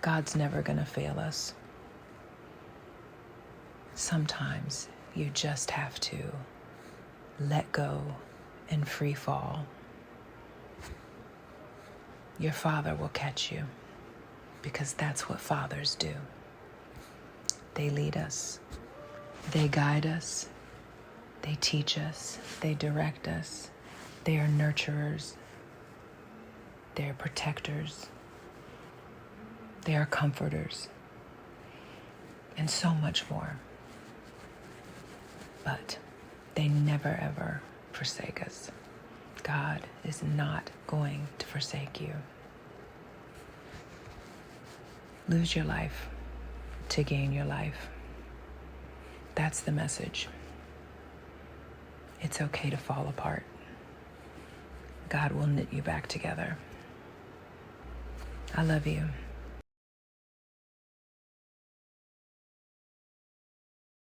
God's never going to fail us. Sometimes you just have to let go and free fall. Your Father will catch you, because that's what fathers do. They lead us, they guide us, they teach us, they direct us. They are nurturers, they are protectors, they are comforters, and so much more. But they never ever forsake us. God is not going to forsake you. Lose your life to gain your life. That's the message. It's okay to fall apart. God will knit you back together. I love you.